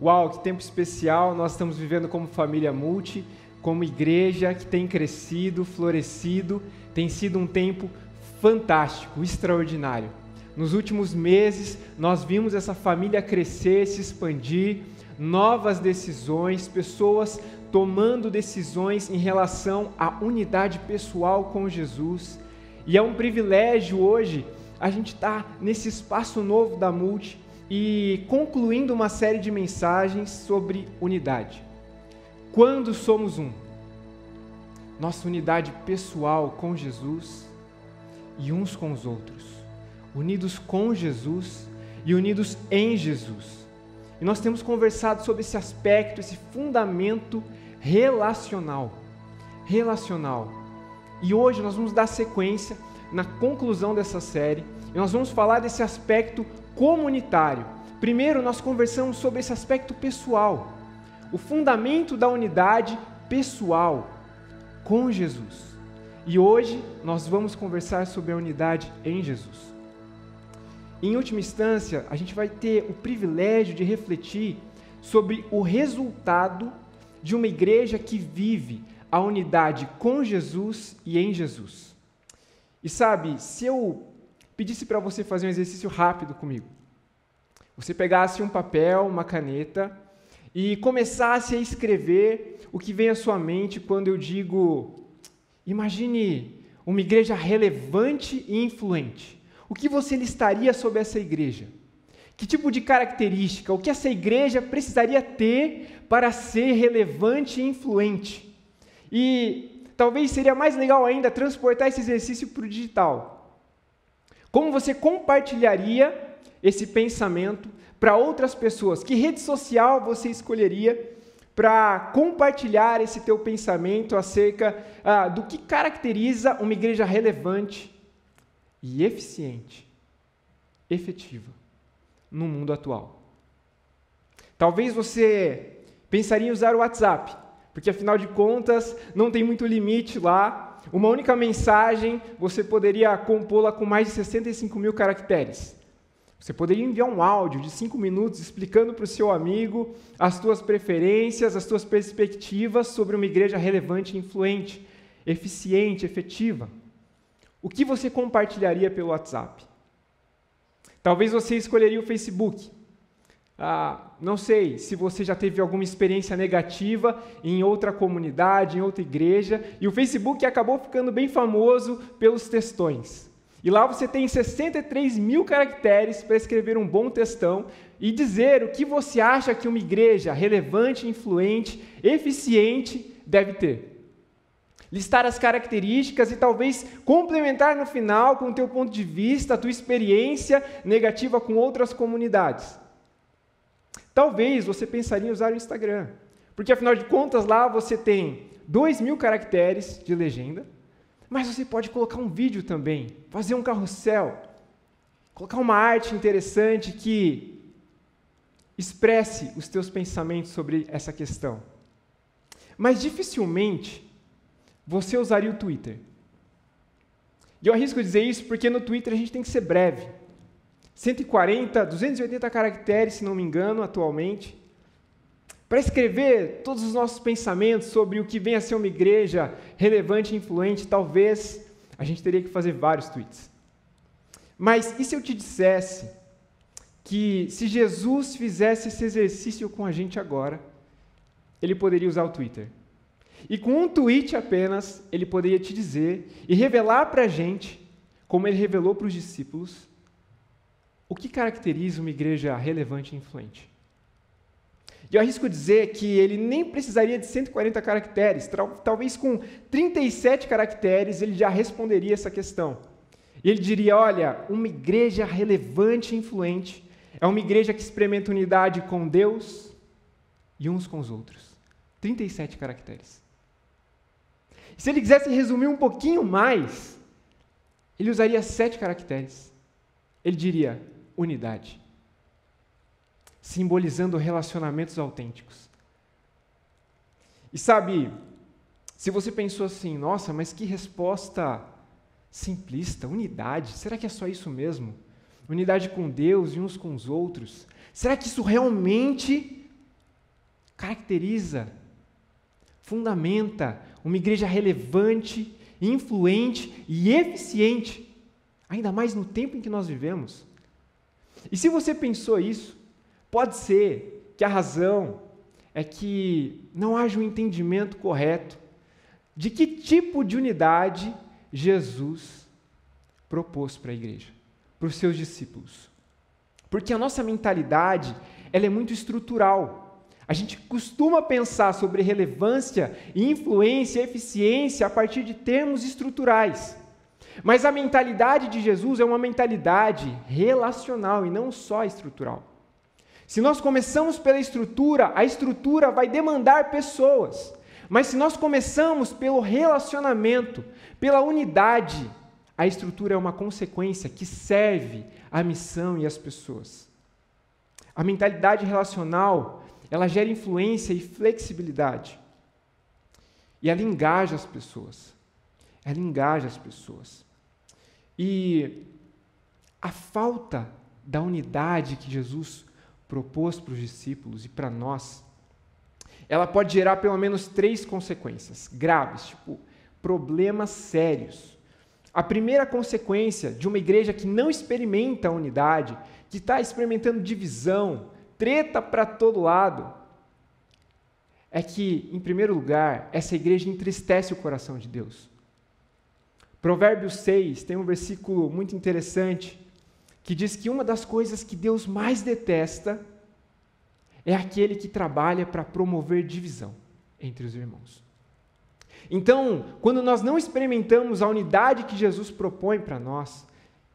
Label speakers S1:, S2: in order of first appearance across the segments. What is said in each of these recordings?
S1: Uau, que tempo especial nós estamos vivendo como família Multi, como igreja que tem crescido, florescido, tem sido um tempo fantástico, extraordinário. Nos últimos meses, nós vimos essa família crescer, se expandir, novas decisões, pessoas tomando decisões em relação à unidade pessoal com Jesus. E é um privilégio hoje a gente estar nesse espaço novo da Multi e concluindo uma série de mensagens sobre unidade. Quando somos um? Nossa unidade pessoal com Jesus e uns com os outros. Unidos com Jesus e unidos em Jesus. E nós temos conversado sobre esse aspecto, esse fundamento relacional. E hoje nós vamos dar sequência na conclusão dessa série e nós vamos falar desse aspecto comunitário. Primeiro nós conversamos sobre esse aspecto pessoal, o fundamento da unidade pessoal com Jesus. E hoje nós vamos conversar sobre a unidade em Jesus. Em última instância, a gente vai ter o privilégio de refletir sobre o resultado de uma igreja que vive a unidade com Jesus e em Jesus. E sabe, se eu pedisse para você fazer um exercício rápido comigo, você pegasse um papel, uma caneta e começasse a escrever o que vem à sua mente quando eu digo, imagine uma igreja relevante e influente. O que você listaria sobre essa igreja? Que tipo de característica? O que essa igreja precisaria ter para ser relevante e influente? E talvez seria mais legal ainda transportar esse exercício para o digital. Como você compartilharia esse pensamento para outras pessoas? Que rede social você escolheria para compartilhar esse teu pensamento acerca do que caracteriza uma igreja relevante e eficiente, efetiva, no mundo atual? Talvez você pensaria em usar o WhatsApp, porque afinal de contas não tem muito limite lá. Uma única mensagem você poderia compô-la com mais de 65 mil caracteres. Você poderia enviar um áudio de 5 minutos explicando para o seu amigo as suas preferências, as suas perspectivas sobre uma igreja relevante e influente, eficiente, efetiva. O que você compartilharia pelo WhatsApp? Talvez você escolheria o Facebook. Não sei se você já teve alguma experiência negativa em outra comunidade, em outra igreja, e o Facebook acabou ficando bem famoso pelos textões. E lá você tem 63 mil caracteres para escrever um bom textão e dizer o que você acha que uma igreja relevante, influente, eficiente deve ter. Listar as características e talvez complementar no final com o teu ponto de vista, a tua experiência negativa com outras comunidades. Talvez você pensaria em usar o Instagram, porque afinal de contas lá você tem 2.000 caracteres de legenda, mas você pode colocar um vídeo também, fazer um carrossel, colocar uma arte interessante que expresse os teus pensamentos sobre essa questão. Mas dificilmente você usaria o Twitter. E eu arrisco dizer isso porque no Twitter a gente tem que ser breve. 140, 280 caracteres, se não me engano, atualmente, para escrever todos os nossos pensamentos sobre o que vem a ser uma igreja relevante e influente. Talvez a gente teria que fazer vários tweets. Mas e se eu te dissesse que se Jesus fizesse esse exercício com a gente agora, ele poderia usar o Twitter? E com um tweet apenas, ele poderia te dizer e revelar para a gente, como ele revelou para os discípulos, o que caracteriza uma igreja relevante e influente. E eu arrisco dizer que ele nem precisaria de 140 caracteres, talvez com 37 caracteres ele já responderia essa questão. E ele diria, olha, uma igreja relevante e influente é uma igreja que experimenta unidade com Deus e uns com os outros. 37 caracteres. Se ele quisesse resumir um pouquinho mais, ele usaria 7 caracteres. Ele diria, unidade. Simbolizando relacionamentos autênticos. E sabe, se você pensou assim, nossa, mas que resposta simplista, unidade, será que é só isso mesmo? Unidade com Deus e uns com os outros? Será que isso realmente caracteriza, fundamenta uma igreja relevante, influente e eficiente, ainda mais no tempo em que nós vivemos. E se você pensou isso, pode ser que a razão é que não haja um entendimento correto de que tipo de unidade Jesus propôs para a igreja, para os seus discípulos. Porque a nossa mentalidade, ela é muito estrutural. A gente costuma pensar sobre relevância, influência, eficiência a partir de termos estruturais. Mas a mentalidade de Jesus é uma mentalidade relacional e não só estrutural. Se nós começamos pela estrutura, a estrutura vai demandar pessoas. Mas se nós começamos pelo relacionamento, pela unidade, a estrutura é uma consequência que serve à missão e às pessoas. A mentalidade relacional, ela gera influência e flexibilidade. E ela engaja as pessoas. Ela engaja as pessoas. E a falta da unidade que Jesus propôs para os discípulos e para nós, ela pode gerar pelo menos 3 consequências graves, tipo, problemas sérios. A primeira consequência de uma igreja que não experimenta a unidade, que está experimentando divisão, treta para todo lado, é que, em primeiro lugar, essa igreja entristece o coração de Deus. Provérbios 6 tem um versículo muito interessante que diz que uma das coisas que Deus mais detesta é aquele que trabalha para promover divisão entre os irmãos. Então, quando nós não experimentamos a unidade que Jesus propõe para nós,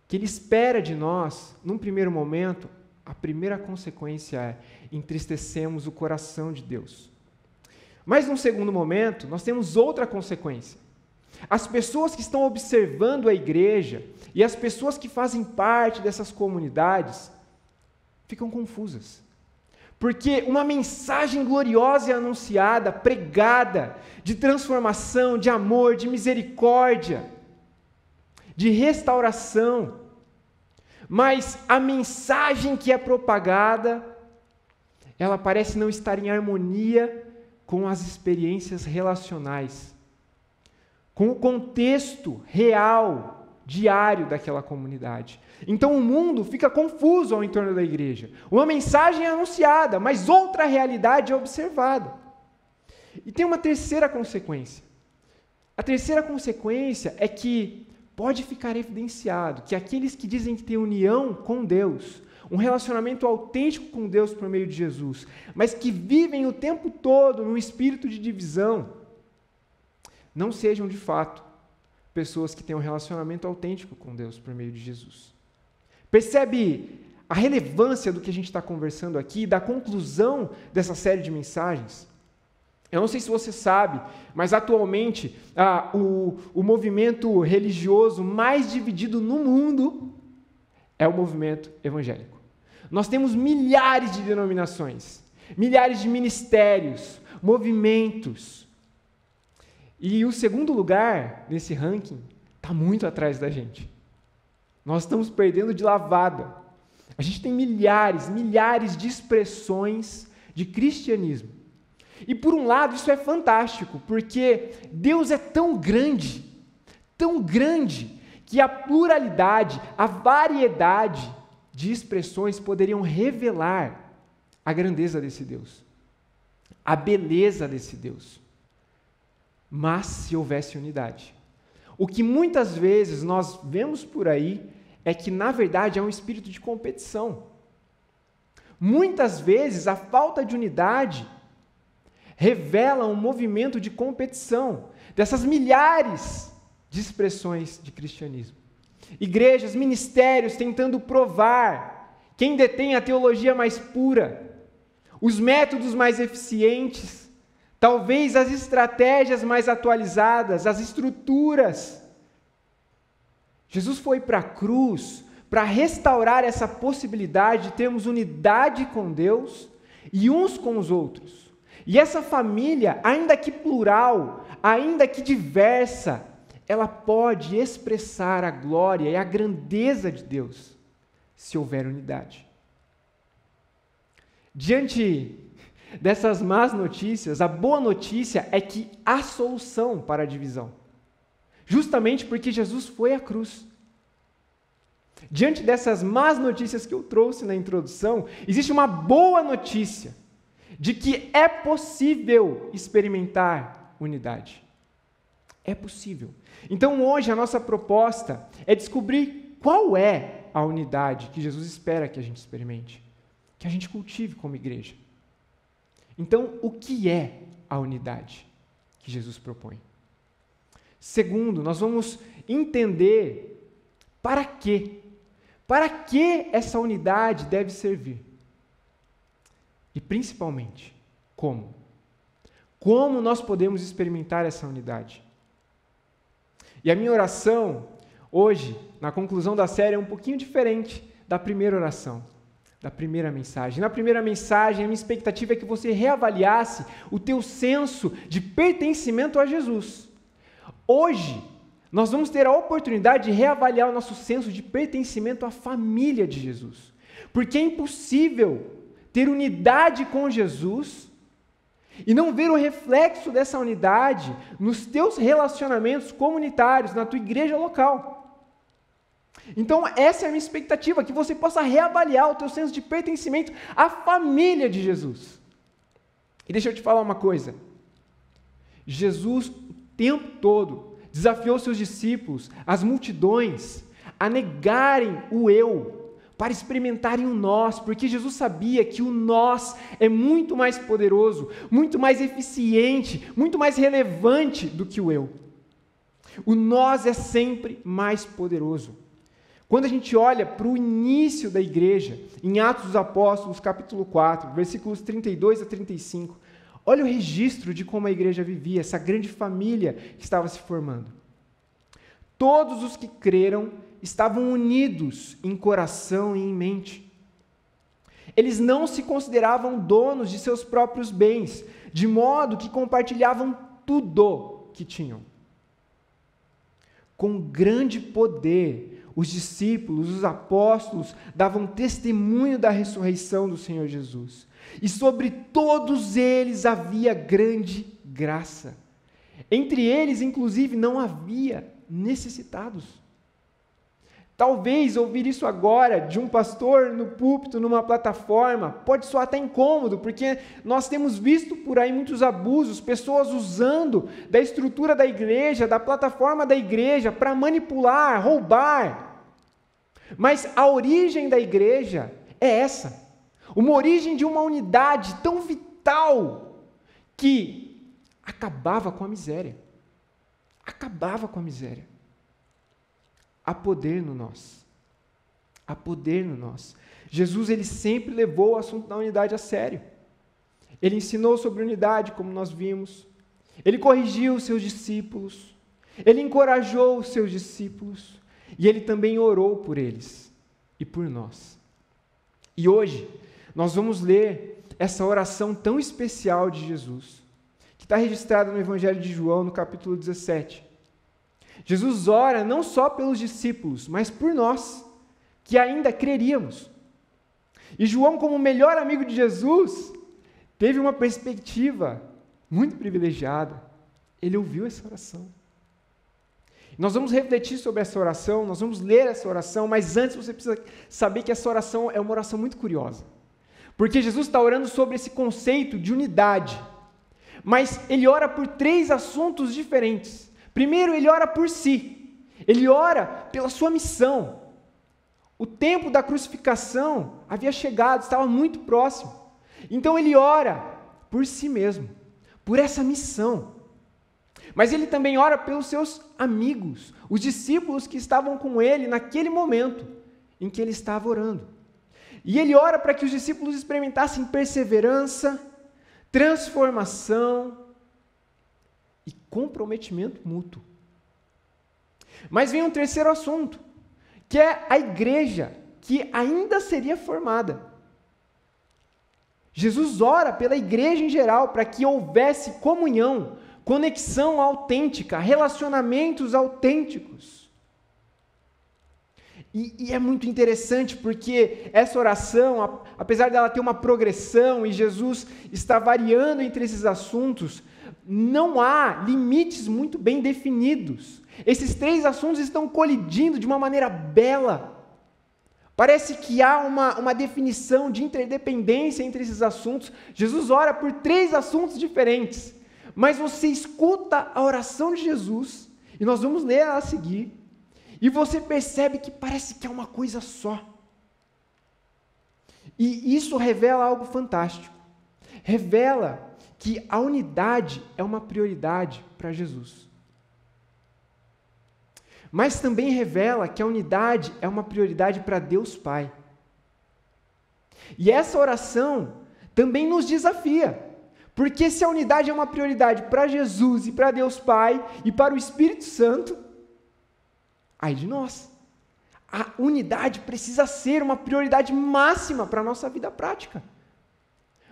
S1: que Ele espera de nós, num primeiro momento, a primeira consequência é entristecemos o coração de Deus. Mas, num segundo momento, nós temos outra consequência. As pessoas que estão observando a igreja e as pessoas que fazem parte dessas comunidades ficam confusas. Porque uma mensagem gloriosa é anunciada, pregada, de transformação, de amor, de misericórdia, de restauração. Mas a mensagem que é propagada, ela parece não estar em harmonia com as experiências relacionais, com o contexto real, diário daquela comunidade. Então o mundo fica confuso ao entorno da igreja. Uma mensagem é anunciada, mas outra realidade é observada. E tem uma terceira consequência. A terceira consequência é que pode ficar evidenciado que aqueles que dizem que têm união com Deus, um relacionamento autêntico com Deus por meio de Jesus, mas que vivem o tempo todo num espírito de divisão, não sejam de fato pessoas que têm um relacionamento autêntico com Deus por meio de Jesus. Percebe a relevância do que a gente está conversando aqui, da conclusão dessa série de mensagens? Eu não sei se você sabe, mas atualmente o movimento religioso mais dividido no mundo é o movimento evangélico. Nós temos milhares de denominações, milhares de ministérios, movimentos. E o segundo lugar nesse ranking está muito atrás da gente. Nós estamos perdendo de lavada. A gente tem milhares de expressões de cristianismo. E por um lado isso é fantástico, porque Deus é tão grande, que a pluralidade, a variedade de expressões poderiam revelar a grandeza desse Deus, a beleza desse Deus. Mas se houvesse unidade. O que muitas vezes nós vemos por aí é que, na verdade, é um espírito de competição. Muitas vezes, a falta de unidade revela um movimento de competição dessas milhares de expressões de cristianismo. Igrejas, ministérios tentando provar quem detém a teologia mais pura, os métodos mais eficientes, talvez as estratégias mais atualizadas, as estruturas. Jesus foi para a cruz para restaurar essa possibilidade de termos unidade com Deus e uns com os outros. E essa família, ainda que plural, ainda que diversa, ela pode expressar a glória e a grandeza de Deus, se houver unidade. Diante dessas más notícias, a boa notícia é que há solução para a divisão. Justamente porque Jesus foi à cruz. Diante dessas más notícias que eu trouxe na introdução, existe uma boa notícia de que é possível experimentar unidade. É possível. Então hoje a nossa proposta é descobrir qual é a unidade que Jesus espera que a gente experimente, que a gente cultive como igreja. Então, o que é a unidade que Jesus propõe? Segundo, nós vamos entender para quê. Para que essa unidade deve servir? E principalmente, como? Como nós podemos experimentar essa unidade? E a minha oração, hoje, na conclusão da série, é um pouquinho diferente da primeira oração, da primeira mensagem. Na primeira mensagem, a minha expectativa é que você reavaliasse o teu senso de pertencimento a Jesus. Hoje, nós vamos ter a oportunidade de reavaliar o nosso senso de pertencimento à família de Jesus. Porque é impossível ter unidade com Jesus e não ver o reflexo dessa unidade nos teus relacionamentos comunitários, na tua igreja local. Então, essa é a minha expectativa, que você possa reavaliar o teu senso de pertencimento à família de Jesus. E deixa eu te falar uma coisa. Jesus, o tempo todo, desafiou seus discípulos, as multidões, a negarem o eu, para experimentarem o nós, porque Jesus sabia que o nós é muito mais poderoso, muito mais eficiente, muito mais relevante do que o eu. O nós é sempre mais poderoso. Quando a gente olha para o início da igreja, em Atos dos Apóstolos, capítulo 4, versículos 32 a 35, olha o registro de como a igreja vivia, essa grande família que estava se formando. Todos os que creram estavam unidos em coração e em mente. Eles não se consideravam donos de seus próprios bens, de modo que compartilhavam tudo que tinham. Com grande poder, os discípulos, os apóstolos, davam testemunho da ressurreição do Senhor Jesus. E sobre todos eles havia grande graça. Entre eles, inclusive, não havia necessitados. Talvez ouvir isso agora de um pastor no púlpito, numa plataforma, pode soar até incômodo, porque nós temos visto por aí muitos abusos, pessoas usando da estrutura da igreja, da plataforma da igreja, para manipular, roubar. Mas a origem da igreja é essa, uma origem de uma unidade tão vital que acabava com a miséria. Acabava com a miséria. Há poder no nós. Há poder no nós. Jesus, ele sempre levou o assunto da unidade a sério. Ele ensinou sobre unidade, como nós vimos. Ele corrigiu os seus discípulos. Ele encorajou os seus discípulos. E ele também orou por eles e por nós. E hoje, nós vamos ler essa oração tão especial de Jesus, que está registrada no Evangelho de João, no capítulo 17. Jesus ora não só pelos discípulos, mas por nós, que ainda creríamos. E João, como o melhor amigo de Jesus, teve uma perspectiva muito privilegiada. Ele ouviu essa oração. Nós vamos refletir sobre essa oração, nós vamos ler essa oração, mas antes você precisa saber que essa oração é uma oração muito curiosa. Porque Jesus está orando sobre esse conceito de unidade. Mas ele ora por 3 assuntos diferentes. Primeiro, ele ora por si. Ele ora pela sua missão. O tempo da crucificação havia chegado, estava muito próximo. Então ele ora por si mesmo, por essa missão. Mas ele também ora pelos seus amigos, os discípulos que estavam com ele naquele momento em que ele estava orando. E ele ora para que os discípulos experimentassem perseverança, transformação e comprometimento mútuo. Mas vem um terceiro assunto, que é a igreja, que ainda seria formada. Jesus ora pela igreja em geral, para que houvesse comunhão, conexão autêntica, relacionamentos autênticos. E é muito interessante porque essa oração, apesar dela ter uma progressão e Jesus está variando entre esses assuntos, não há limites muito bem definidos. Esses 3 assuntos estão colidindo de uma maneira bela. Parece que há uma definição de interdependência entre esses assuntos. Jesus ora por 3 assuntos diferentes, mas você escuta a oração de Jesus, e nós vamos ler ela a seguir, e você percebe que parece que é uma coisa só. E isso revela algo fantástico. Revela que a unidade é uma prioridade para Jesus. Mas também revela que a unidade é uma prioridade para Deus Pai. E essa oração também nos desafia, porque se a unidade é uma prioridade para Jesus e para Deus Pai e para o Espírito Santo, ai de nós. A unidade precisa ser uma prioridade máxima para a nossa vida prática,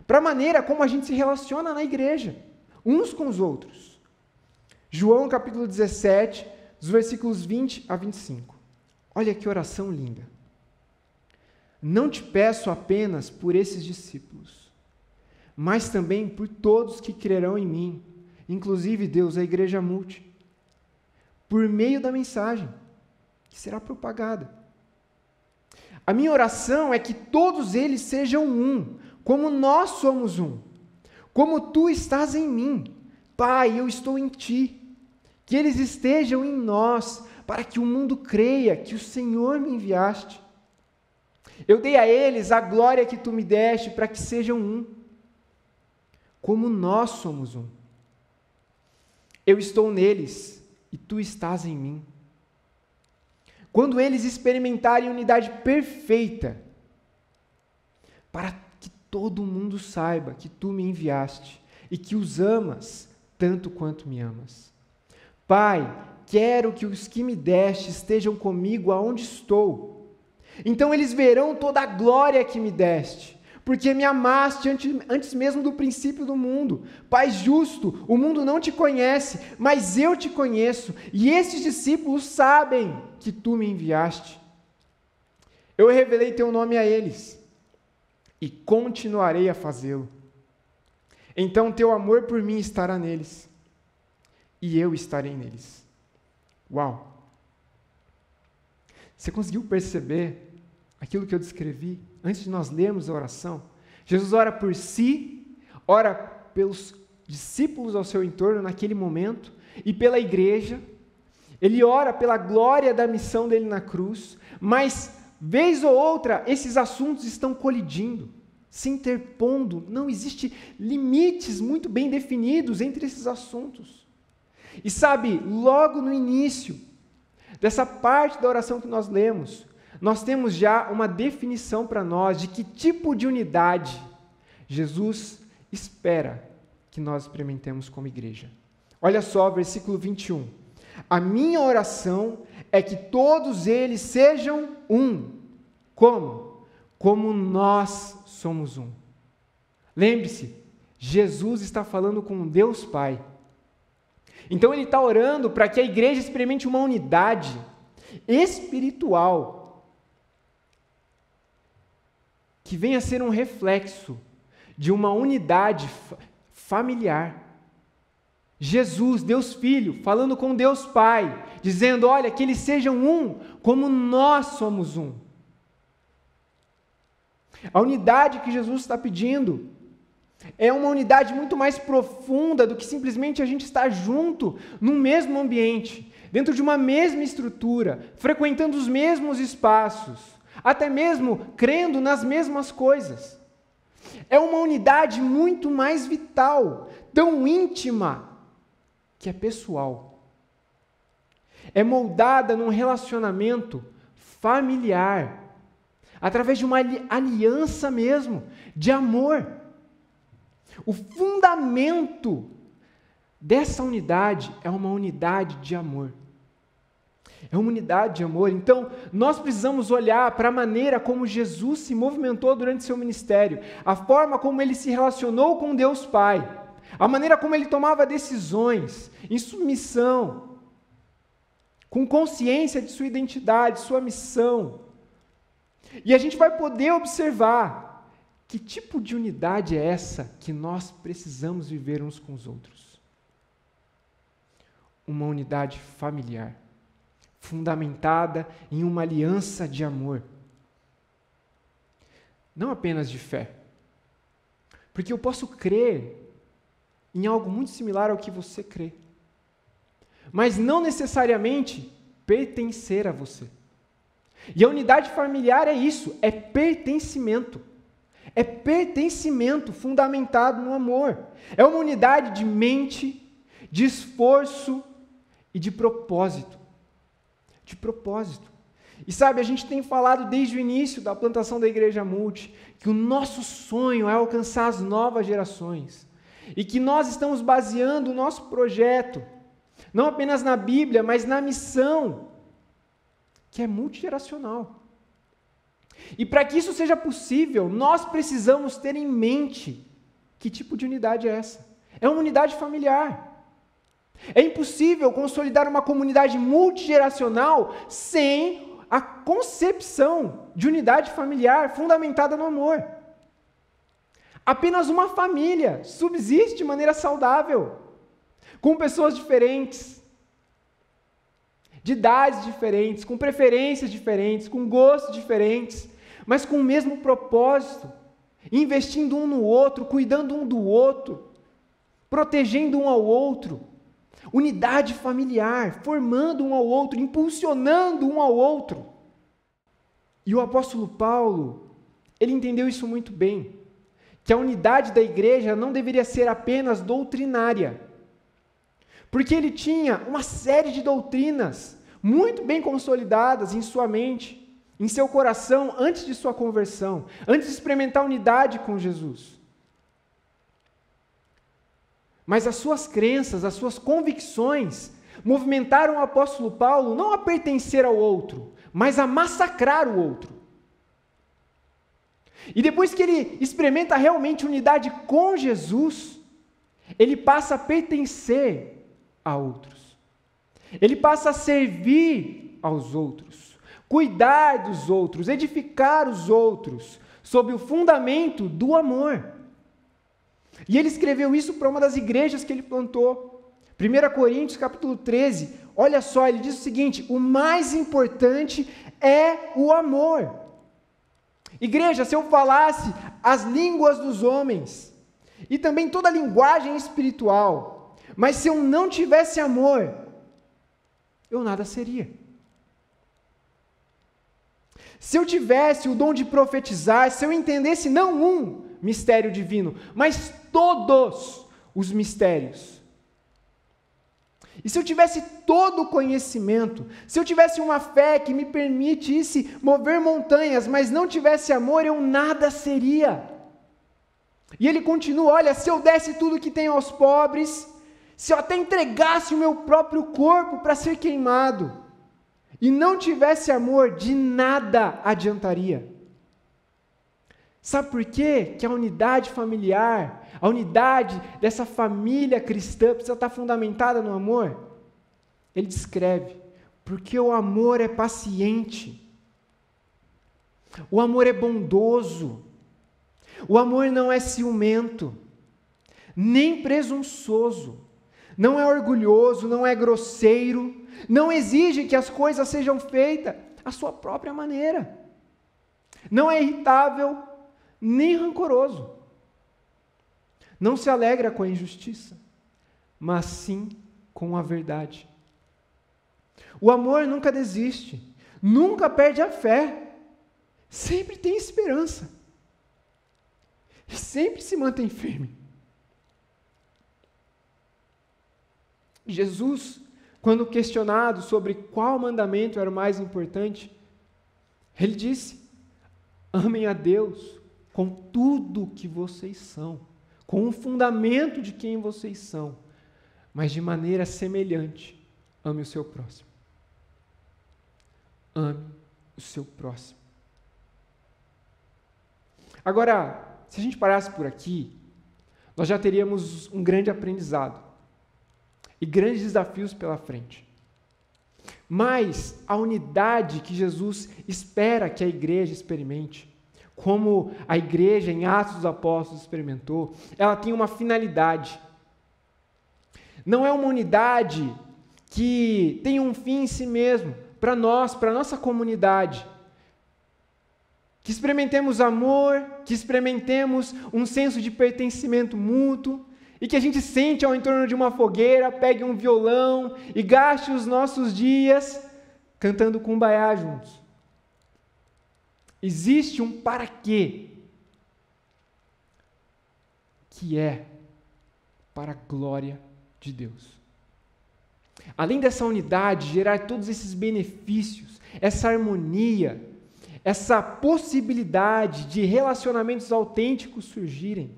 S1: para a maneira como a gente se relaciona na igreja, uns com os outros. João capítulo 17, dos versículos 20 a 25. Olha que oração linda. Não te peço apenas por esses discípulos, mas também por todos que crerão em mim, inclusive, Deus, a igreja multi, por meio da mensagem que será propagada. A minha oração é que todos eles sejam um, como nós somos um, como tu estás em mim, Pai, eu estou em ti, que eles estejam em nós, para que o mundo creia que o Senhor me enviaste. Eu dei a eles a glória que tu me deste, para que sejam um, como nós somos um. Eu estou neles, e tu estás em mim. Quando eles experimentarem unidade perfeita, para que todo mundo saiba que tu me enviaste e que os amas tanto quanto me amas. Pai, quero que os que me deste estejam comigo aonde estou. Então eles verão toda a glória que me deste, porque me amaste antes mesmo do princípio do mundo. Pai justo, o mundo não te conhece, mas eu te conheço, e esses discípulos sabem que tu me enviaste. Eu revelei teu nome a eles, e continuarei a fazê-lo. Então teu amor por mim estará neles, e eu estarei neles. Uau! Você conseguiu perceber aquilo que eu descrevi antes de nós lermos a oração? Jesus ora por si, ora pelos discípulos ao seu entorno naquele momento e pela igreja. Ele ora pela glória da missão dele na cruz, mas vez ou outra esses assuntos estão colidindo, se interpondo. Não existe limites muito bem definidos entre esses assuntos. E sabe, logo no início dessa parte da oração que nós lemos, nós temos já uma definição para nós de que tipo de unidade Jesus espera que nós experimentemos como igreja. Olha só, versículo 21. A minha oração é que todos eles sejam um. Como? Como nós somos um. Lembre-se, Jesus está falando com Deus Pai. Então ele está orando para que a igreja experimente uma unidade espiritual que venha a ser um reflexo de uma unidade familiar. Jesus, Deus Filho, falando com Deus Pai, dizendo, olha, que eles sejam um, como nós somos um. A unidade que Jesus está pedindo é uma unidade muito mais profunda do que simplesmente a gente estar junto num mesmo ambiente, dentro de uma mesma estrutura, frequentando os mesmos espaços, até mesmo crendo nas mesmas coisas. É uma unidade muito mais vital, tão íntima, que é pessoal. É moldada num relacionamento familiar, através de uma aliança mesmo, de amor. O fundamento dessa unidade é uma unidade de amor. É uma unidade de amor. Então, nós precisamos olhar para a maneira como Jesus se movimentou durante seu ministério, a forma como ele se relacionou com Deus Pai, a maneira como ele tomava decisões em submissão, com consciência de sua identidade, sua missão. E a gente vai poder observar que tipo de unidade é essa que nós precisamos viver uns com os outros. Uma unidade familiar, fundamentada em uma aliança de amor. Não apenas de fé. Porque eu posso crer em algo muito similar ao que você crê, mas não necessariamente pertencer a você. E a unidade familiar é isso, é pertencimento. É pertencimento fundamentado no amor. É uma unidade de mente, de esforço e de propósito. De propósito. E sabe, a gente tem falado desde o início da plantação da Igreja Multi, que o nosso sonho é alcançar as novas gerações. E que nós estamos baseando o nosso projeto, não apenas na Bíblia, mas na missão, que é multigeracional. E para que isso seja possível, nós precisamos ter em mente que tipo de unidade é essa. É uma unidade familiar. É impossível consolidar uma comunidade multigeracional sem a concepção de unidade familiar fundamentada no amor. Apenas uma família subsiste de maneira saudável, com pessoas diferentes, de idades diferentes, com preferências diferentes, com gostos diferentes, mas com o mesmo propósito, investindo um no outro, cuidando um do outro, protegendo um ao outro, unidade familiar, formando um ao outro, impulsionando um ao outro. E o apóstolo Paulo, ele entendeu isso muito bem, que a unidade da igreja não deveria ser apenas doutrinária, porque ele tinha uma série de doutrinas muito bem consolidadas em sua mente, em seu coração, antes de sua conversão, antes de experimentar a unidade com Jesus. Mas as suas crenças, as suas convicções, movimentaram o apóstolo Paulo não a pertencer ao outro, mas a massacrar o outro. E depois que ele experimenta realmente unidade com Jesus, ele passa a pertencer a outros. Ele passa a servir aos outros, cuidar dos outros, edificar os outros, sob o fundamento do amor. E ele escreveu isso para uma das igrejas que ele plantou. 1 Coríntios capítulo 13, olha só, ele diz o seguinte: o mais importante é o amor. Igreja, se eu falasse as línguas dos homens, e também toda a linguagem espiritual, mas se eu não tivesse amor, eu nada seria. Se eu tivesse o dom de profetizar, se eu entendesse não um mistério divino, mas todos os mistérios, e se eu tivesse todo o conhecimento, se eu tivesse uma fé que me permitisse mover montanhas, mas não tivesse amor, eu nada seria. E ele continua, olha, se eu desse tudo que tenho aos pobres, se eu até entregasse o meu próprio corpo para ser queimado, e não tivesse amor, de nada adiantaria. Sabe por quê? Que a unidade familiar, a unidade dessa família cristã precisa estar fundamentada no amor? Ele descreve, porque o amor é paciente, o amor é bondoso, o amor não é ciumento, nem presunçoso, não é orgulhoso, não é grosseiro, não exige que as coisas sejam feitas à sua própria maneira, não é irritável, nem rancoroso. Não se alegra com a injustiça, mas sim com a verdade. O amor nunca desiste, nunca perde a fé, sempre tem esperança, e sempre se mantém firme. Jesus, quando questionado sobre qual mandamento era o mais importante, ele disse: amem a Deus com tudo que vocês são, com o fundamento de quem vocês são, mas de maneira semelhante, ame o seu próximo. Ame o seu próximo. Agora, se a gente parasse por aqui, nós já teríamos um grande aprendizado e grandes desafios pela frente. mas a unidade que Jesus espera que a igreja experimente, como a igreja em Atos dos Apóstolos experimentou, ela tem uma finalidade. Não é uma unidade que tem um fim em si mesmo, para nós, para a nossa comunidade. Que experimentemos amor, que experimentemos um senso de pertencimento mútuo, e que a gente sente ao entorno de uma fogueira, pegue um violão e gaste os nossos dias cantando Kumbaya juntos. Existe um para quê, que é para a glória de Deus. Além dessa unidade, gerar todos esses benefícios, essa harmonia, essa possibilidade de relacionamentos autênticos surgirem,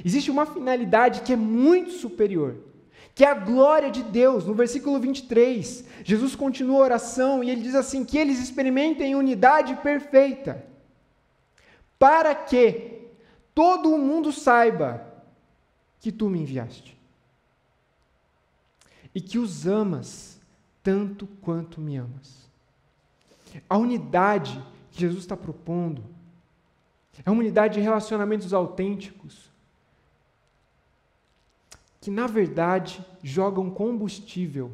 S1: existe uma finalidade que é muito superior, que é a glória de Deus. No versículo 23, Jesus continua a oração e ele diz assim, que eles experimentem unidade perfeita, para que todo o mundo saiba que tu me enviaste e que os amas tanto quanto me amas. A unidade que Jesus está propondo é uma unidade de relacionamentos autênticos que, na verdade, jogam combustível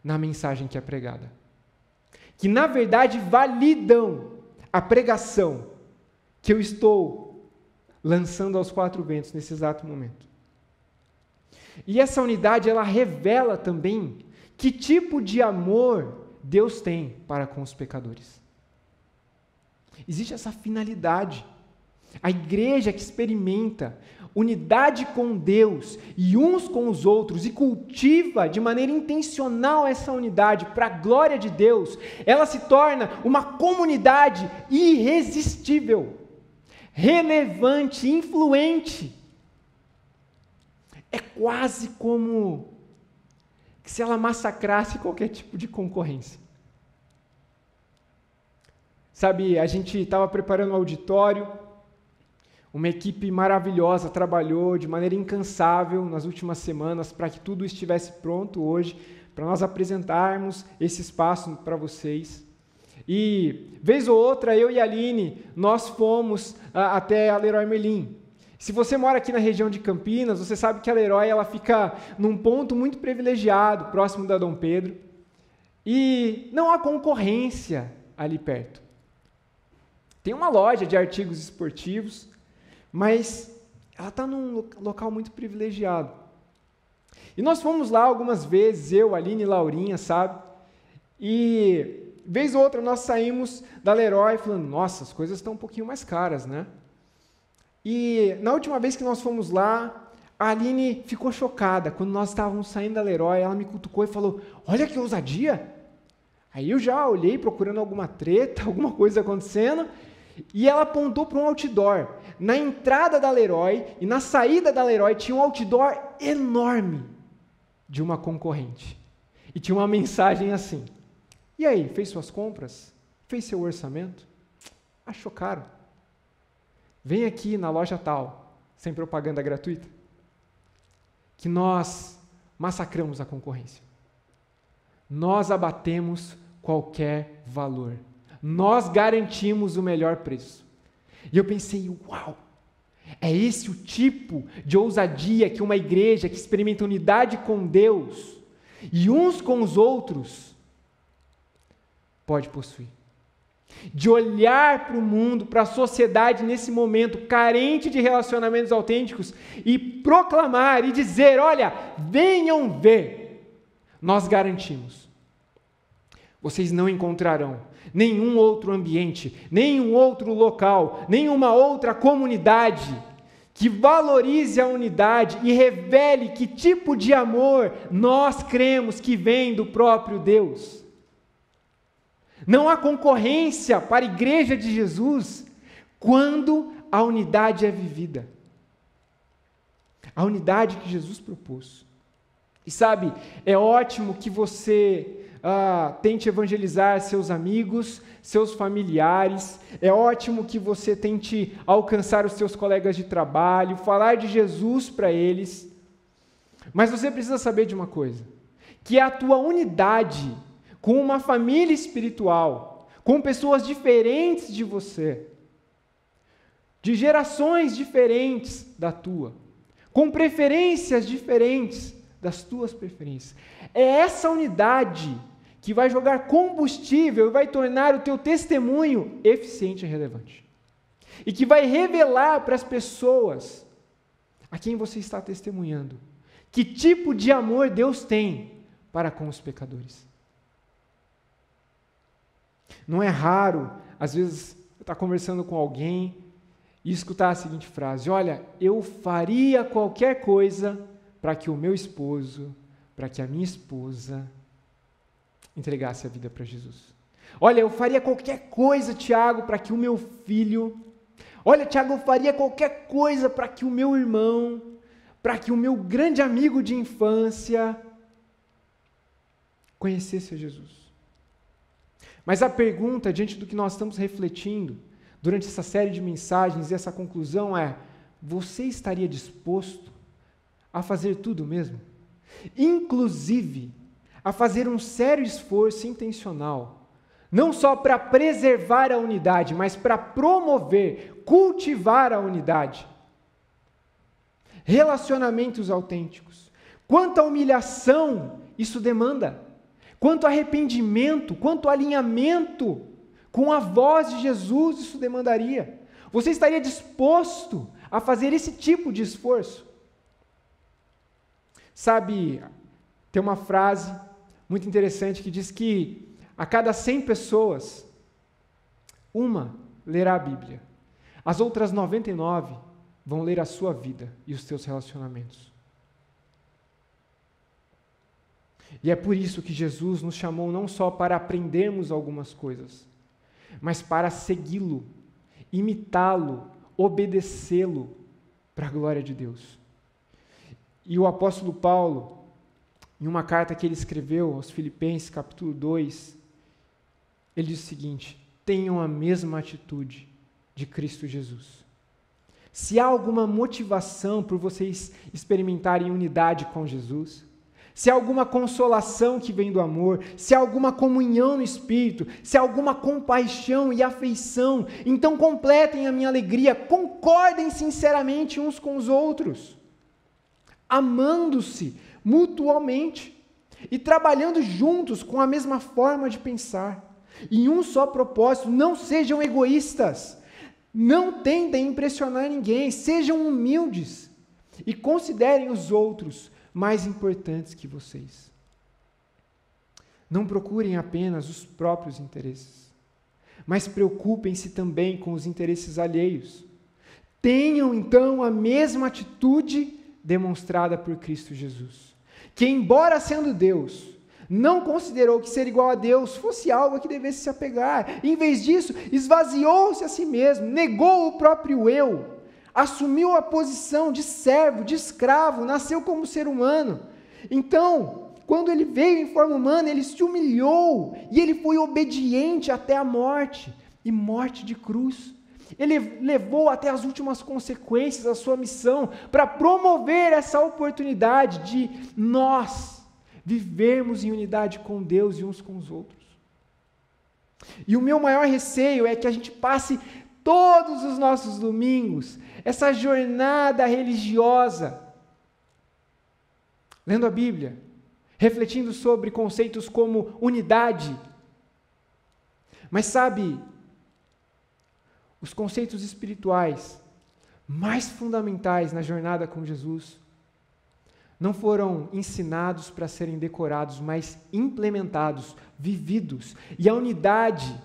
S1: na mensagem que é pregada. Que, na verdade, validam a pregação que eu estou lançando aos quatro ventos nesse exato momento. E essa unidade, ela revela também que tipo de amor Deus tem para com os pecadores. Existe essa finalidade. A igreja que experimenta unidade com Deus e uns com os outros e cultiva de maneira intencional essa unidade para a glória de Deus, ela se torna uma comunidade irresistível, relevante, influente. É quase como se ela massacrasse qualquer tipo de concorrência. Sabe, a gente estava preparando um auditório, uma equipe maravilhosa trabalhou de maneira incansável nas últimas semanas para que tudo estivesse pronto hoje, para nós apresentarmos esse espaço para vocês. E, vez ou outra, eu e a Aline, nós fomos até a Leroy Merlin. Se você mora aqui na região de Campinas, você sabe que a Leroy ela fica num ponto muito privilegiado, próximo da Dom Pedro, e não há concorrência ali perto. Tem uma loja de artigos esportivos, mas ela está num local muito privilegiado. E nós fomos lá algumas vezes, eu, Aline e Laurinha, sabe? E, vez ou outra, nós saímos da Leroy falando, nossa, as coisas estão um pouquinho mais caras, né? E, na última vez que nós fomos lá, a Aline ficou chocada. Quando nós estávamos saindo da Leroy, ela me cutucou e falou, olha que ousadia! Aí eu já olhei procurando alguma treta, alguma coisa acontecendo, e ela apontou para um outdoor. Na entrada da Leroy e na saída da Leroy tinha um outdoor enorme de uma concorrente. E tinha uma mensagem assim, e aí, fez suas compras? Fez seu orçamento? Achou caro? Vem aqui na loja tal, sem propaganda gratuita, que nós massacramos a concorrência. Nós abatemos qualquer valor. Nós garantimos o melhor preço. E eu pensei, uau, é esse o tipo de ousadia que uma igreja que experimenta unidade com Deus e uns com os outros pode possuir. De olhar para o mundo, para a sociedade nesse momento carente de relacionamentos autênticos e proclamar e dizer, olha, venham ver, nós garantimos. Vocês não encontrarão nenhum outro ambiente, nenhum outro local, nenhuma outra comunidade que valorize a unidade e revele que tipo de amor nós cremos que vem do próprio Deus. Não há concorrência para a igreja de Jesus quando a unidade é vivida. A unidade que Jesus propôs. E sabe, é ótimo que você tente evangelizar seus amigos, seus familiares, é ótimo que você tente alcançar os seus colegas de trabalho, falar de Jesus para eles, mas você precisa saber de uma coisa, que a tua unidade com uma família espiritual, com pessoas diferentes de você, de gerações diferentes da tua, com preferências diferentes das tuas preferências. É essa unidade que vai jogar combustível e vai tornar o teu testemunho eficiente e relevante. E que vai revelar para as pessoas a quem você está testemunhando que tipo de amor Deus tem para com os pecadores. Não é raro, às vezes, eu estar conversando com alguém e escutar a seguinte frase: olha, eu faria qualquer coisa para que o meu esposo, para que a minha esposa entregasse a vida para Jesus. Olha, eu faria qualquer coisa, Tiago, para que o meu filho... Olha, Tiago, eu faria qualquer coisa para que o meu irmão, para que o meu grande amigo de infância conhecesse a Jesus. Mas a pergunta, diante do que nós estamos refletindo durante essa série de mensagens e essa conclusão é: você estaria disposto a fazer tudo mesmo? Inclusive, a fazer um sério esforço intencional, não só para preservar a unidade, mas para promover, cultivar a unidade. Relacionamentos autênticos. Quanta humilhação isso demanda, quanto arrependimento, quanto alinhamento com a voz de Jesus isso demandaria. Você estaria disposto a fazer esse tipo de esforço? Sabe, tem uma frase muito interessante que diz que a cada 100 pessoas, uma lerá a Bíblia. As outras 99 vão ler a sua vida e os teus relacionamentos. E é por isso que Jesus nos chamou não só para aprendermos algumas coisas, mas para segui-lo, imitá-lo, obedecê-lo para a glória de Deus. E o apóstolo Paulo, em uma carta que ele escreveu aos Filipenses, capítulo 2, ele diz o seguinte: tenham a mesma atitude de Cristo Jesus. Se há alguma motivação por vocês experimentarem unidade com Jesus, se há alguma consolação que vem do amor, se há alguma comunhão no Espírito, se há alguma compaixão e afeição, então completem a minha alegria, concordem sinceramente uns com os outros, amando-se mutuamente e trabalhando juntos com a mesma forma de pensar, em um só propósito. Não sejam egoístas, não tentem impressionar ninguém, sejam humildes e considerem os outros mais importantes que vocês. Não procurem apenas os próprios interesses, mas preocupem-se também com os interesses alheios. Tenham, então, a mesma atitude demonstrada por Cristo Jesus, que, embora sendo Deus, não considerou que ser igual a Deus fosse algo a que devesse se apegar. Em vez disso, esvaziou-se a si mesmo, negou o próprio eu, assumiu a posição de servo, de escravo, nasceu como ser humano. Então, quando ele veio em forma humana, ele se humilhou e ele foi obediente até a morte, e morte de cruz. Ele levou até as últimas consequências a sua missão para promover essa oportunidade de nós vivermos em unidade com Deus e uns com os outros. E o meu maior receio é que a gente passe todos os nossos domingos essa jornada religiosa, lendo a Bíblia, refletindo sobre conceitos como unidade. Mas sabe, os conceitos espirituais mais fundamentais na jornada com Jesus não foram ensinados para serem decorados, mas implementados, vividos. E a unidade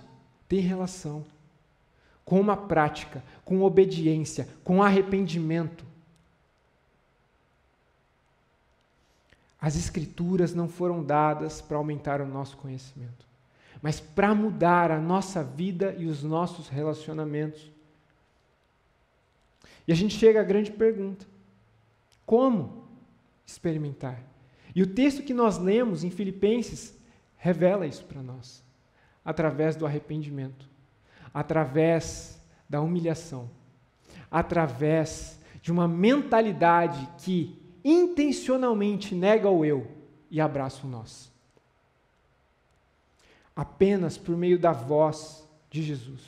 S1: tem relação com uma prática, com obediência, com arrependimento. As Escrituras não foram dadas para aumentar o nosso conhecimento, mas para mudar a nossa vida e os nossos relacionamentos. E a gente chega à grande pergunta: como experimentar? E o texto que nós lemos em Filipenses revela isso para nós, através do arrependimento, através da humilhação, através de uma mentalidade que intencionalmente nega o eu e abraça o nós. apenas por meio da voz de Jesus.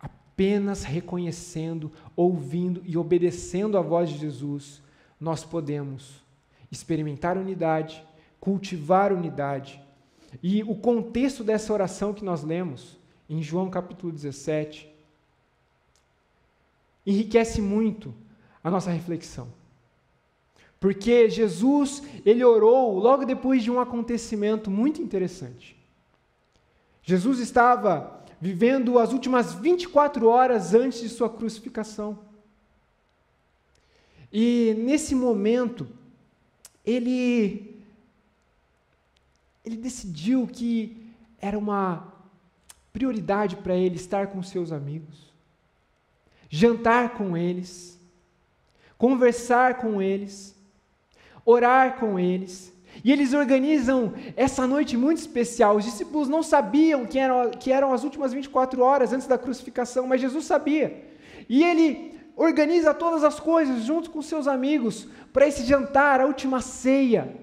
S1: Apenas reconhecendo, ouvindo e obedecendo a voz de Jesus, nós podemos experimentar unidade, cultivar unidade. E o contexto dessa oração que nós lemos, em João capítulo 17, enriquece muito a nossa reflexão. Porque Jesus, ele orou logo depois de um acontecimento muito interessante. Jesus estava vivendo as últimas 24 horas antes de sua crucificação. E nesse momento, ele decidiu que era uma prioridade para ele estar com seus amigos, jantar com eles, conversar com eles, orar com eles. E eles organizam essa noite muito especial. Os discípulos não sabiam que eram as últimas 24 horas antes da crucificação, mas Jesus sabia. E ele organiza todas as coisas junto com seus amigos para esse jantar, a última ceia.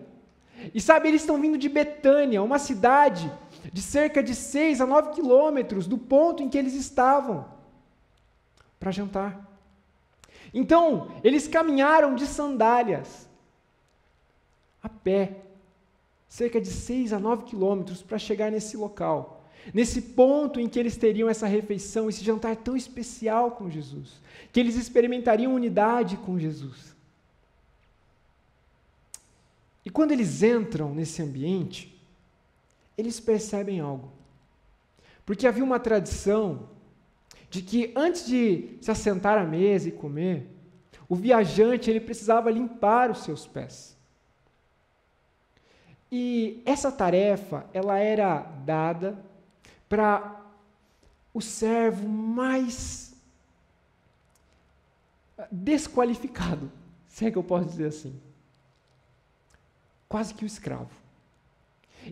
S1: E sabe, eles estão vindo de Betânia, uma cidade de cerca de 6 a 9 quilômetros do ponto em que eles estavam, para jantar. Então, eles caminharam de sandálias, a pé, cerca de 6 a 9 quilômetros para chegar nesse local, nesse ponto em que eles teriam essa refeição, esse jantar tão especial com Jesus, que eles experimentariam unidade com Jesus. E quando eles entram nesse ambiente, eles percebem algo. Porque havia uma tradição de que antes de se assentar à mesa e comer, o viajante ele precisava limpar os seus pés. E essa tarefa, ela era dada para o servo mais desqualificado, se é que eu posso dizer assim. Quase que o escravo.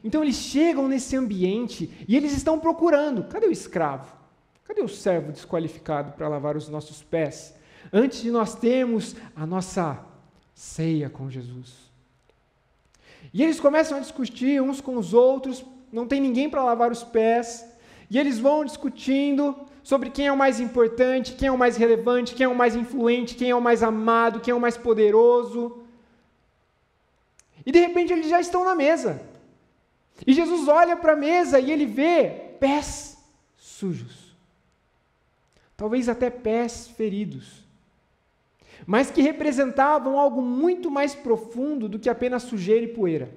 S1: Então eles chegam nesse ambiente e eles estão procurando, cadê o escravo? Cadê o servo desqualificado para lavar os nossos pés? Antes de nós termos a nossa ceia com Jesus. E eles começam a discutir uns com os outros, não tem ninguém para lavar os pés, e eles vão discutindo sobre quem é o mais importante, quem é o mais relevante, quem é o mais influente, quem é o mais amado, quem é o mais poderoso. E de repente eles já estão na mesa. E Jesus olha para a mesa e ele vê pés sujos. Talvez até pés feridos. Mas que representavam algo muito mais profundo do que apenas sujeira e poeira.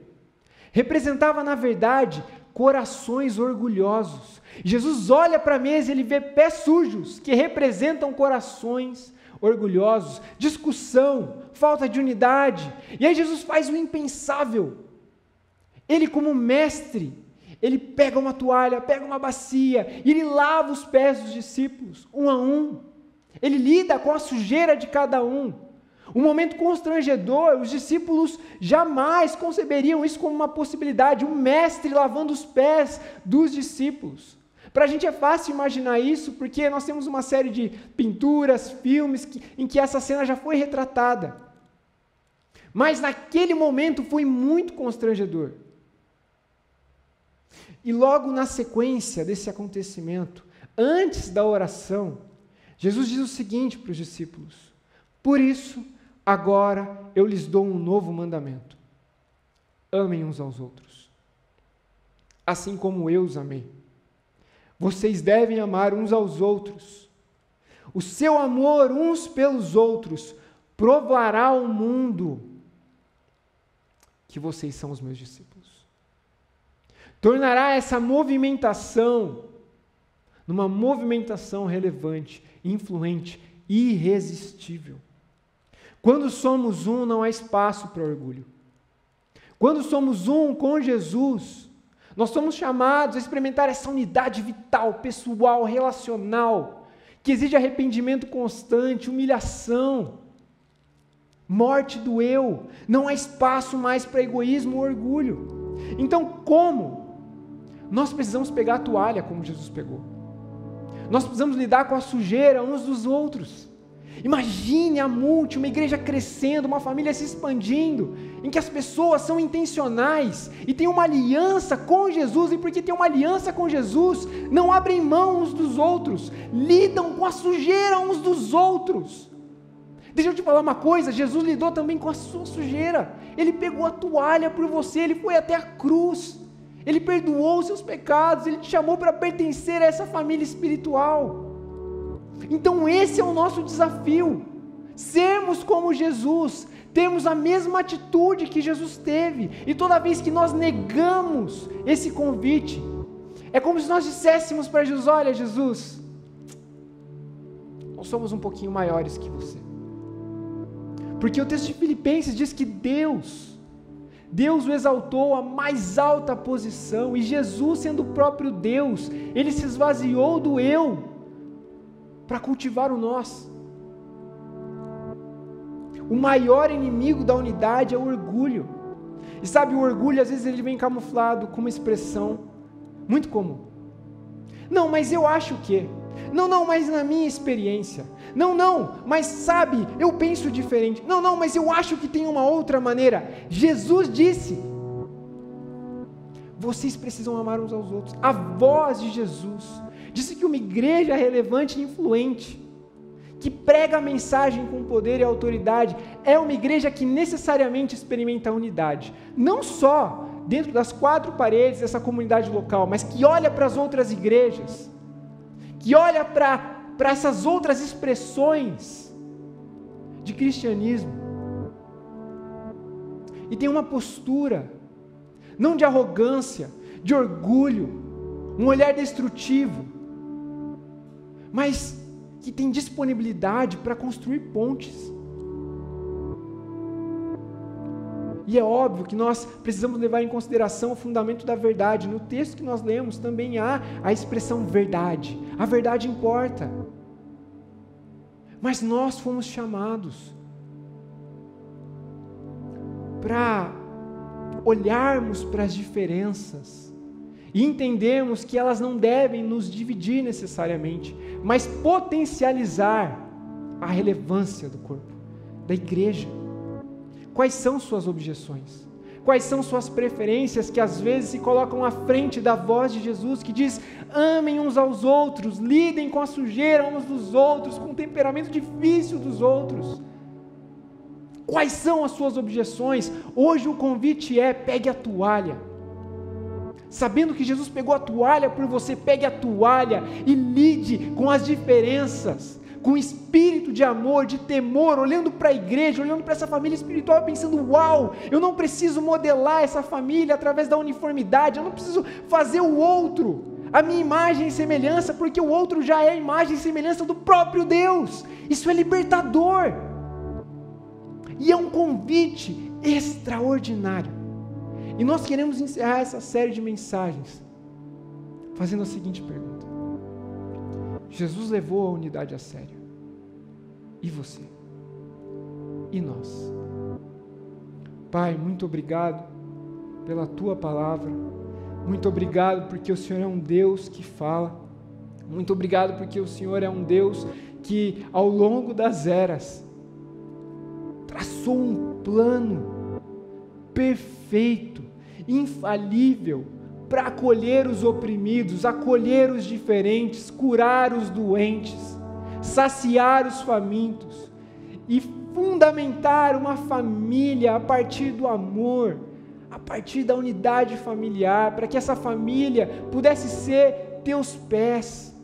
S1: Representava, na verdade, corações orgulhosos. Jesus olha para a mesa e ele vê pés sujos, que representam corações orgulhosos, discussão, falta de unidade. E aí Jesus faz o impensável. Ele, como mestre, ele pega uma toalha, pega uma bacia, e ele lava os pés dos discípulos, um a um. Ele lida com a sujeira de cada um. Um momento constrangedor, os discípulos jamais conceberiam isso como uma possibilidade, um mestre lavando os pés dos discípulos. Para a gente é fácil imaginar isso, porque nós temos uma série de pinturas, filmes, em que essa cena já foi retratada. Mas naquele momento foi muito constrangedor. E logo na sequência desse acontecimento, antes da oração, Jesus diz o seguinte para os discípulos: por isso, agora eu lhes dou um novo mandamento. Amem uns aos outros, assim como eu os amei. Vocês devem amar uns aos outros. O seu amor uns pelos outros provará ao mundo que vocês são os meus discípulos. Tornará essa movimentação numa movimentação relevante, influente, irresistível. Quando somos um, não há espaço para orgulho. Quando somos um com Jesus, nós somos chamados a experimentar essa unidade vital, pessoal, relacional, que exige arrependimento constante, humilhação, morte do eu. Não há espaço mais para egoísmo ou orgulho. Então, como? Nós precisamos pegar a toalha como Jesus pegou. Nós precisamos lidar com a sujeira uns dos outros. Imagine a uma igreja crescendo, uma família se expandindo, em que as pessoas são intencionais e têm uma aliança com Jesus, e porque têm uma aliança com Jesus, não abrem mão uns dos outros, lidam com a sujeira uns dos outros. Deixa eu te falar uma coisa, Jesus lidou também com a sua sujeira. Ele pegou a toalha por você, ele foi até a cruz, ele perdoou os seus pecados, ele te chamou para pertencer a essa família espiritual. Então esse é o nosso desafio, sermos como Jesus, termos a mesma atitude que Jesus teve, e toda vez que nós negamos esse convite, é como se nós disséssemos para Jesus: olha Jesus, nós somos um pouquinho maiores que você, porque o texto de Filipenses diz que Deus o exaltou à mais alta posição, e Jesus, sendo o próprio Deus, ele se esvaziou do eu para cultivar o nós. O maior inimigo da unidade é o orgulho. E sabe, o orgulho às vezes ele vem camuflado com uma expressão muito comum: não, mas eu acho que, não, mas na minha experiência, não, mas sabe, eu penso diferente, não, mas eu acho que tem uma outra maneira. Jesus disse: vocês precisam amar uns aos outros. A voz de Jesus disse que uma igreja relevante e influente, que prega a mensagem com poder e autoridade, é uma igreja que necessariamente experimenta a unidade, não só dentro das quatro paredes dessa comunidade local, mas que olha para as outras igrejas, que olha para essas outras expressões de cristianismo, e tem uma postura, não de arrogância, de orgulho, um olhar destrutivo, mas que tem disponibilidade para construir pontes. E é óbvio que nós precisamos levar em consideração o fundamento da verdade. No texto que nós lemos também há a expressão verdade. A verdade importa. Mas nós fomos chamados para olharmos para as diferenças e entendermos que elas não devem nos dividir necessariamente, mas potencializar a relevância do corpo, da igreja. Quais são suas objeções? Quais são suas preferências que às vezes se colocam à frente da voz de Jesus, que diz: amem uns aos outros, lidem com a sujeira uns dos outros, com o temperamento difícil dos outros? Quais são as suas objeções? Hoje o convite é: pegue a toalha. Sabendo que Jesus pegou a toalha por você, pegue a toalha e lide com as diferenças, com espírito de amor, de temor, olhando para a igreja, olhando para essa família espiritual, pensando: uau, eu não preciso modelar essa família através da uniformidade, eu não preciso fazer o outro a minha imagem e semelhança, porque o outro já é a imagem e semelhança do próprio Deus. Isso é libertador, e é um convite extraordinário. E nós queremos encerrar essa série de mensagens fazendo a seguinte pergunta: Jesus levou a unidade a sério, e você? E nós? Pai, muito obrigado pela Tua palavra, muito obrigado porque o Senhor é um Deus que fala, muito obrigado porque o Senhor é um Deus que ao longo das eras traçou um plano perfeito, infalível, para acolher os oprimidos, acolher os diferentes, curar os doentes, saciar os famintos e fundamentar uma família a partir do amor, a partir da unidade familiar, para que essa família pudesse ser teus pés,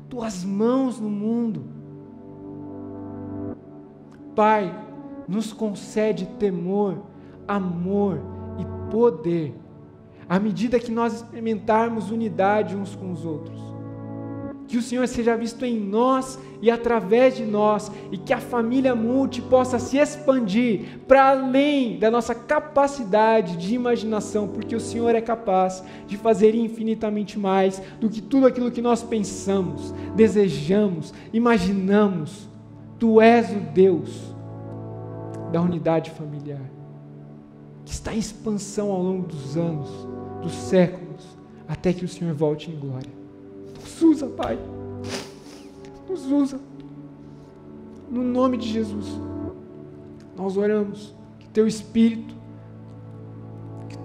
S1: tuas mãos no mundo. Pai, nos concede temor, amor e poder, à medida que nós experimentarmos unidade uns com os outros. Que o Senhor seja visto em nós e através de nós, e que a família Multi possa se expandir para além da nossa capacidade de imaginação, porque o Senhor é capaz de fazer infinitamente mais do que tudo aquilo que nós pensamos, desejamos, imaginamos. Tu és o Deus da unidade familiar, que está em expansão ao longo dos anos, dos séculos, até que o Senhor volte em glória. Nos usa, Pai, nos usa, no nome de Jesus. Nós oramos que Teu Espírito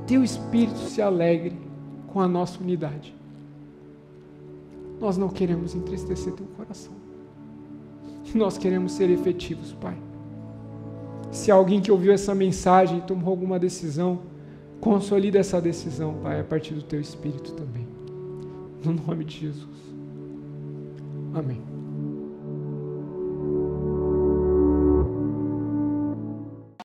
S1: teu Espírito se alegre com a nossa unidade. Nós não queremos entristecer teu coração. Nós queremos ser efetivos, Pai. Se alguém que ouviu essa mensagem e tomou alguma decisão, consolida essa decisão, Pai, a partir do teu Espírito também. No nome de Jesus. Amém.